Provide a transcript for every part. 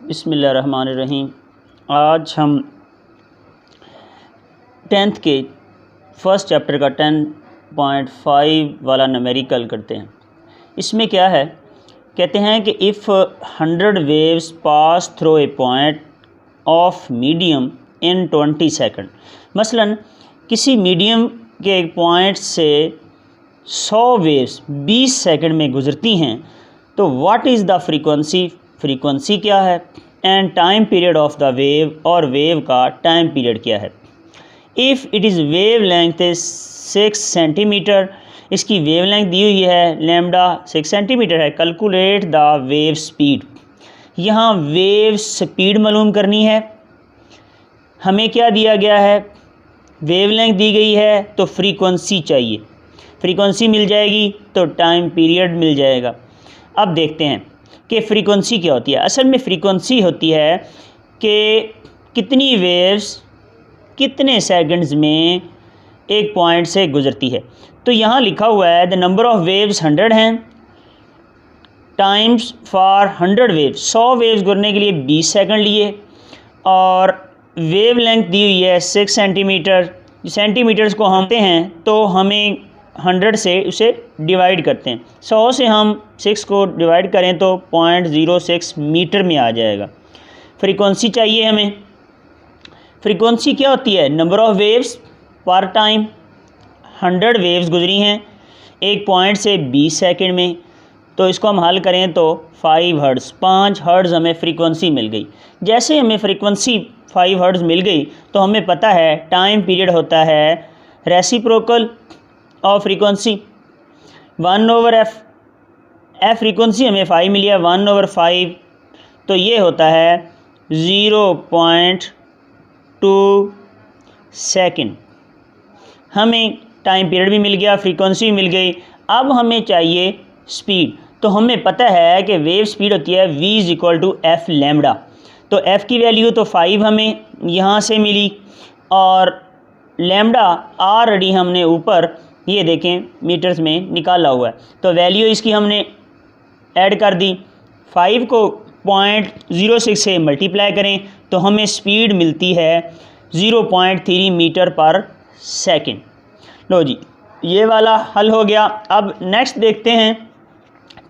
बिस्मिल्लाहिर्रहमानिर्रहीम। आज हम 10th के फर्स्ट चैप्टर का 10.5 वाला न्यूमेरिकल करते हैं। इसमें क्या है, कहते हैं कि if 100 waves pass through a point of medium in 20 second. मसलन किसी मीडियम के एक पॉइंट से 100 वेव्स 20 सेकंड में गुज़रती हैं, तो व्हाट इज़ द फ्रीक्वेंसी क्या है, and time period of the wave, और वेव का टाइम पीरियड क्या है। If it is wave length is 6 centimetre, इसकी वेव लेंथ दी हुई है लैम्डा 6 सेंटीमीटर है। कैलकुलेट द वेव स्पीड, यहाँ वेव स्पीड मालूम करनी है। हमें क्या दिया गया है, वेव लेंथ दी गई है, तो फ्रीक्वेंसी चाहिए। फ्रीक्वेंसी मिल जाएगी तो टाइम पीरियड मिल जाएगा। अब देखते हैं कि फ्रीक्वेंसी क्या होती है। असल में फ्रीक्वेंसी होती है कि कितनी वेव्स कितने सेकंड्स में एक पॉइंट से गुज़रती है। तो यहाँ लिखा हुआ है द नंबर ऑफ़ वेव्स 100 हैं, टाइम्स फॉर 100 वेव्स, 100 वेव्स गुजरने के लिए 20 सेकंड लिए, और वेव लेंथ दी हुई है 6 सेंटीमीटर। सेंटीमीटर्स को हमते हैं तो हमें 100 से उसे डिवाइड करते हैं। 100 से हम 6 को डिवाइड करें तो 0.06 मीटर में आ जाएगा। फ्रीक्वेंसी चाहिए हमें। फ्रीक्वेंसी क्या होती है, नंबर ऑफ़ वेव्स पर टाइम। 100 वेव्स गुजरी हैं एक पॉइंट से 20 सेकंड में, तो इसको हम हल करें तो 5 हर्ट्ज़, 5 हर्ट्ज़ हमें फ्रीक्वेंसी मिल गई। जैसे हमें फ्रीक्वेंसी 5 हर्ट्ज़ मिल गई तो हमें पता है टाइम पीरियड होता है रेसिप्रोकल और फ्रीक्वेंसी 1/f। फ्रीक्वेंसी हमें 5 मिली है, 1/5, तो ये होता है 0.2 सेकंड। हमें टाइम पीरियड भी मिल गया, फ्रीक्वेंसी भी मिल गई। अब हमें चाहिए स्पीड। तो हमें पता है कि वेव स्पीड होती है v = f लैम्डा। तो f की वैल्यू तो 5 हमें यहाँ से मिली, और लैम्डा ऑलरेडी हमने ऊपर ये देखें मीटर्स में निकाला हुआ है, तो वैल्यू इसकी हमने ऐड कर दी। 5 को 0.06 से मल्टीप्लाई करें तो हमें स्पीड मिलती है 0.3 मीटर पर सेकंड। लो जी, ये वाला हल हो गया। अब नेक्स्ट देखते हैं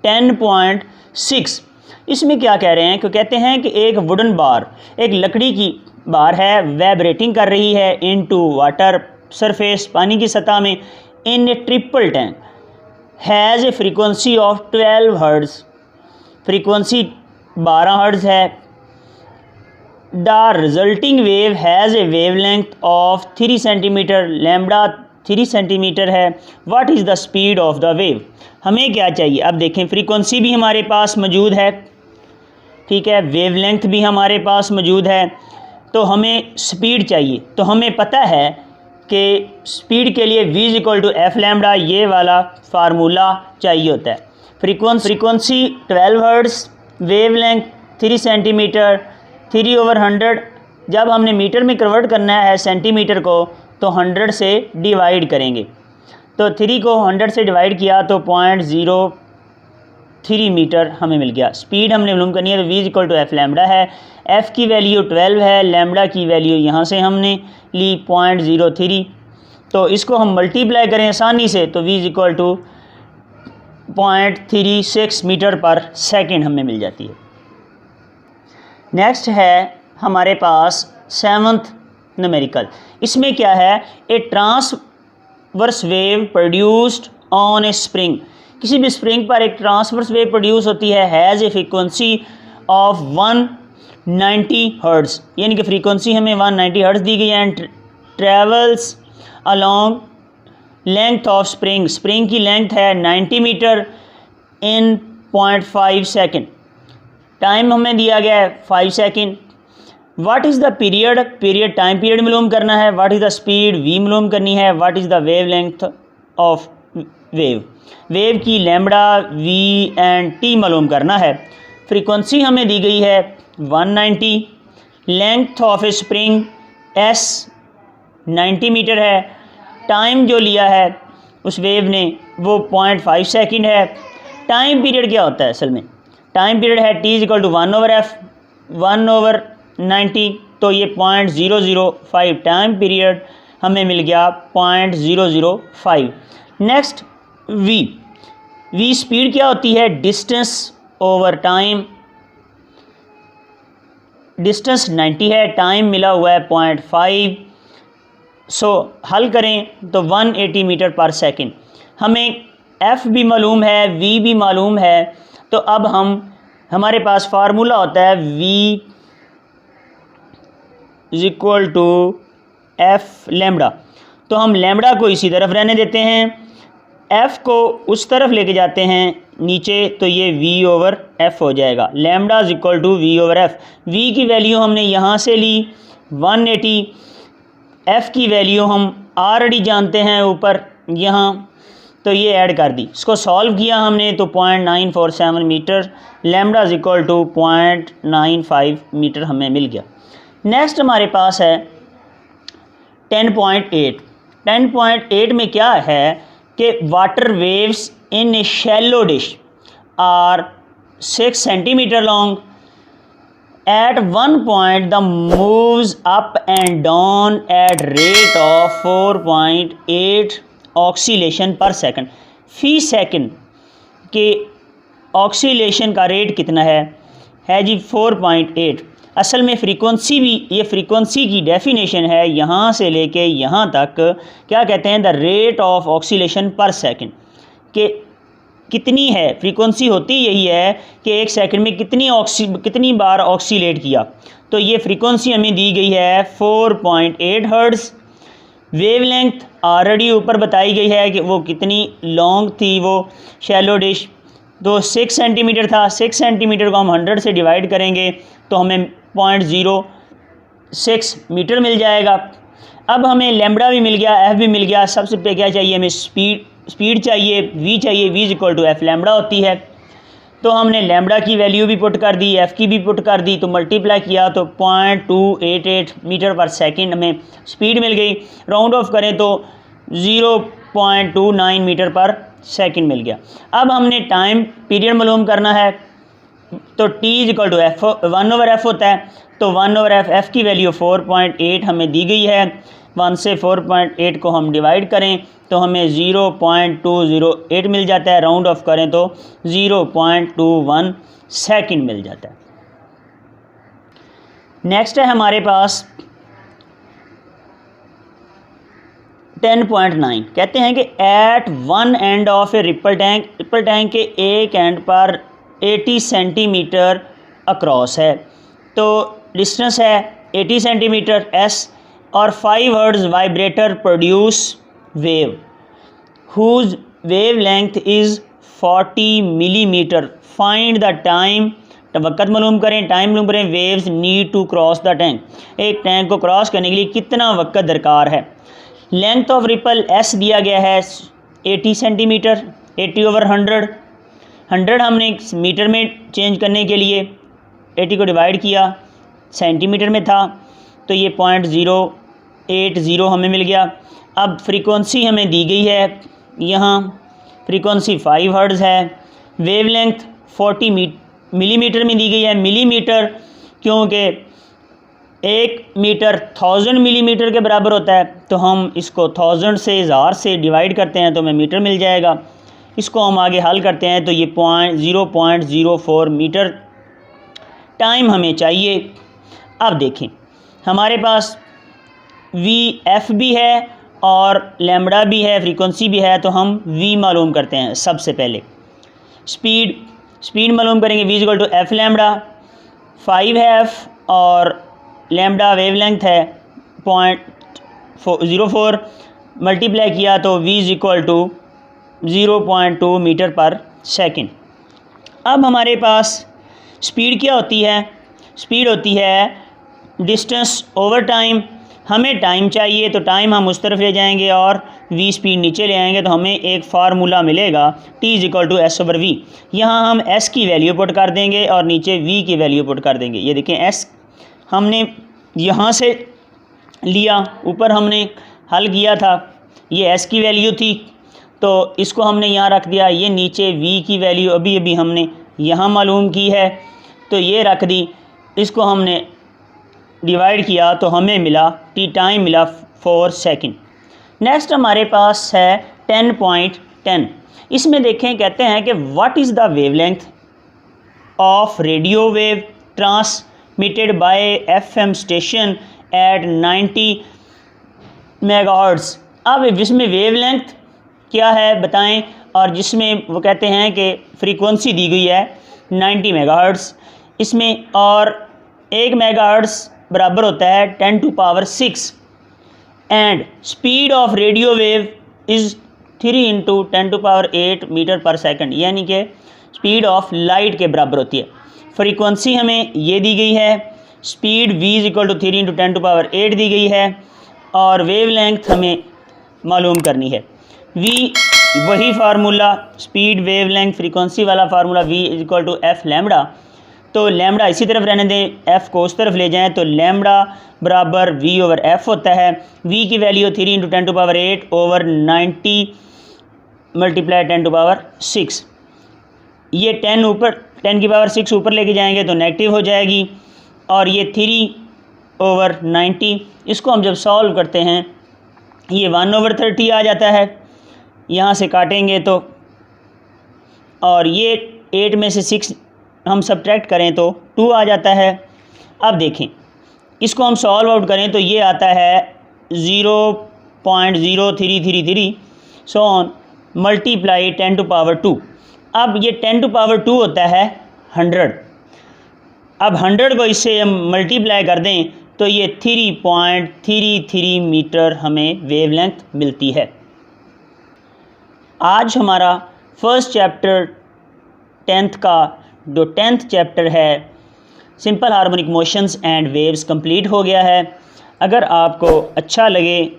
10.6। इसमें क्या कह रहे हैं कि कहते हैं कि एक वुडन बार, एक लकड़ी की बार है, वाइब्रेटिंग कर रही है इनटू वाटर सरफेस, पानी की सतह में, in a triple tank, has a frequency of 12 hertz. Frequency 12 hertz है। The resulting wave has a wavelength of 3 centimetre, lambda 3 centimetre है। What is the speed of the wave. हमें क्या चाहिए, अब देखें फ्रीक्वेंसी भी हमारे पास मौजूद है, ठीक है, वेव लेंथ भी हमारे पास मौजूद है, तो हमें स्पीड चाहिए। तो हमें पता है कि स्पीड के लिए v = f लैम्डा, ये वाला फार्मूला चाहिए होता है। Frequency 12 hertz, wave length 3 centimetre, 3/100। जब हमने मीटर में कन्वर्ट करना है सेंटीमीटर को, तो 100 से डिवाइड करेंगे। तो 3 को 100 से डिवाइड किया तो 0.03 मीटर हमें मिल गया। स्पीड हमने मालूम करनी है, तो v = f लैम्डा है। f की वैल्यू 12 है, लैम्डा की वैल्यू यहाँ से हमने ली 0.03, तो इसको हम मल्टीप्लाई करें आसानी से तो v = 0.36 मीटर पर सेकंड हमें मिल जाती है। नेक्स्ट है हमारे पास 7th न्यूमेरिकल। इसमें क्या है, a transverse wave produced on a spring. किसी भी स्प्रिंग पर एक ट्रांसवर्स वेव प्रोड्यूस होती है, has a frequency of 190 hertz, यानी कि फ्रीक्वेंसी हमें 190 हर्ट्ज़ दी गई है, and travels along length of spring. Spring की लेंथ है 90 मीटर इन 0.5 सेकंड। टाइम हमें दिया गया है 5 second. What is the period time period मालूम करना है। What is the speed, v मालूम करनी है। What is the wave length of wave की लैम्डा, v एंड t मालूम करना है। फ्रीक्वेंसी हमें दी गई है 190, length of a spring s 90 metre है। टाइम जो लिया है उस वेव ने वो 0.5 सेकंड है। टाइम पीरियड क्या होता है, असल में टाइम पीरियड है t = 1/f, 1/90, तो ये 0.005 टाइम पीरियड हमें मिल गया 0.005। नेक्स्ट वी स्पीड क्या होती है? Distance over time. डिस्टेंस 90 है, टाइम मिला हुआ है 0.5। सो हल करें तो 180 मीटर पर सेकंड। हमें एफ़ भी मालूम है, वी भी मालूम है, तो अब हमारे पास फार्मूला होता है v is equal to f lambda. तो हम लैम्बडा को इसी तरफ रहने देते हैं, एफ़ को उस तरफ लेके जाते हैं नीचे, तो ये वी ओवर एफ़ हो जाएगा। Lambda is equal to v over f. V की वैल्यू हमने यहाँ से ली 180, एफ़ की वैल्यू हम ऑलरेडी जानते हैं ऊपर यहाँ, तो ये ऐड कर दी। इसको सॉल्व किया हमने तो 0.947 metre, lambda is equal to 0.95 metre हमें मिल गया। नेक्स्ट हमारे पास है 10.8। 10.8 में क्या है कि water waves in a shallow dish are 6 centimetre long. At one point the moves up and down at rate of 4.8 oscillation पर सेकंड। फी सेकंड के ऑक्सीलेशन का रेट कितना है जी 4.8। असल में फ्रीक्वेंसी भी, ये फ्रीक्वेंसी की डेफिनेशन है यहाँ से लेके यहाँ तक, क्या कहते हैं? द रेट ऑफ ऑक्सीलेशन पर सेकंड के कितनी है फ्रीक्वेंसी होती यही है कि एक सेकंड में कितनी बार ऑक्सीलेट किया। तो ये फ्रीक्वेंसी हमें दी गई है 4.8 हर्ट्ज़। वेवलेंथ ऑलरेडी ऊपर बताई गई है कि वो कितनी लॉन्ग थी वो शैलो डिश, तो 6 सेंटीमीटर था। 6 सेंटीमीटर को हम 100 से डिवाइड करेंगे तो हमें 0.06 मीटर मिल जाएगा। अब हमें लैम्बडा भी मिल गया, एफ भी मिल गया। सबसे पहले क्या चाहिए? हमें स्पीड चाहिए, वी चाहिए। V is equal to f lambda होती है, तो हमने लैम्बडा की वैल्यू भी पुट कर दी, एफ़ की भी पुट कर दी, तो मल्टीप्लाई किया तो 0.288 मीटर पर सेकंड हमें स्पीड मिल गई। राउंड ऑफ करें तो 0.29 मीटर पर सेकंड मिल गया। अब हमने टाइम पीरियड मालूम करना है, तो t is equal to f 1/f होता है, तो 1/f एफ़ की वैल्यू 4.8 हमें दी गई है। 1 से 4.8 को हम डिवाइड करें तो हमें 0.208 मिल जाता है। राउंड ऑफ करें तो 0.21 सेकंड मिल जाता है। नेक्स्ट है हमारे पास 10.9। कहते हैं कि at one end of a ripple tank के एक एंड पर 80 सेंटीमीटर अक्रॉस है, तो डिस्टेंस है 80 सेंटीमीटर एस, और 5 hertz vibrator produce wave whose wavelength is 40 millimetre. Find the time, वक़्त मालूम करें, टाइम मालूम करें। Waves need to cross the tank, एक टैंक को क्रॉस करने के लिए कितना वक़्त दरकार है। लेंथ ऑफ रिपल एस दिया गया है 80 सेंटीमीटर, 80/100। 100 हमने मीटर में चेंज करने के लिए 80 को डिवाइड किया, सेंटीमीटर में था, तो ये 0.080 हमें मिल गया। अब फ्रीक्वेंसी हमें दी गई है, यहाँ फ्रीक्वेंसी 5 हर्ट्ज़ है। वेवलेंथ 40 मिलीमीटर में दी गई है। मिलीमीटर क्योंकि 1 मीटर 1000 मिलीमीटर के बराबर होता है, तो हम इसको 1000 से 1000 से डिवाइड करते हैं तो हमें मीटर मिल जाएगा। इसको हम आगे हल करते हैं तो ये 0.04 मीटर टाइम हमें चाहिए। अब देखें हमारे पास वी एफ़ भी है और लैम्बडा भी है, फ्रीक्वेंसी भी है, तो हम वी मालूम करते हैं। सबसे पहले स्पीड मालूम करेंगे। V equal to f lambda, 5 है एफ़ और लैम्बडा वेवलेंथ है 0.04, मल्टीप्लाई किया तो v is equal to 0.2 metre पर सेकंड। अब हमारे पास स्पीड क्या होती है? स्पीड होती है डिस्टेंस ओवर टाइम। हमें टाइम चाहिए तो टाइम हम उस तरफ ले जाएंगे और वी स्पीड नीचे ले आएंगे, तो हमें एक फार्मूला मिलेगा t is equal to s over v. यहाँ हम एस की वैल्यू पुट कर देंगे और नीचे वी की वैल्यू पुट कर देंगे। ये देखें एस हमने यहाँ से लिया, ऊपर हमने हल किया था, ये एस की वैल्यू थी तो इसको हमने यहाँ रख दिया। ये नीचे वी की वैल्यू अभी अभी हमने यहाँ मालूम की है तो ये रख दी। इसको हमने डिवाइड किया तो हमें मिला टाइम मिला 4 सेकंड। नेक्स्ट हमारे पास है 10.10। इसमें देखें, कहते हैं कि what is the wavelength of radio wave transmitted by FM station at 90 megahertz. अब जिसमें वेवलेंथ क्या है बताएं, और जिसमें वो कहते हैं कि फ्रीक्वेंसी दी गई है 90 मेगाहर्ट्ज़ इसमें, और 1 मेगाहर्ट्ज़ बराबर होता है 10⁶ and speed of radio wave is 3 × 10⁸ metre पर सेकंड, यानी कि स्पीड ऑफ लाइट के बराबर होती है। फ्रीक्वेंसी हमें ये दी गई है, स्पीड v = 3 × 10⁸ दी गई है, और वेवलेंथ हमें मालूम करनी है। v वही फार्मूला, स्पीड वेवलेंथ फ्रीक्वेंसी वाला फार्मूला, v = f लैम्बडा। तो लैम्बडा इसी तरफ रहने दें, f को उस तरफ ले जाएं, तो लैम्बडा बराबर v/f होता है। v की वैल्यू 3 × 10⁸/90 × 10⁶। ये 10⁶ ऊपर लेके जाएंगे तो नेगेटिव हो जाएगी, और ये 3/90, इसको हम जब सॉल्व करते हैं ये 1/30 आ जाता है। यहाँ से काटेंगे तो, और ये 8 में से 6 हम सब्ट्रैक्ट करें तो 2 आ जाता है। अब देखें, इसको हम सॉल्व आउट करें तो ये आता है 0.0333 सो ऑन मल्टीप्लाई 10⁻²। अब ये 10⁻² होता है 100। अब 100 को इससे हम मल्टीप्लाई कर दें तो ये 3.33 मीटर हमें वेवलेंथ मिलती है। आज हमारा फर्स्ट चैप्टर 10th का जो 10th चैप्टर है simple harmonic motions and waves complete हो गया है। अगर आपको अच्छा लगे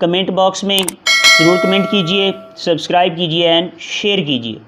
कमेंट बॉक्स में ज़रूर कमेंट कीजिए, सब्सक्राइब कीजिए एंड शेयर कीजिए।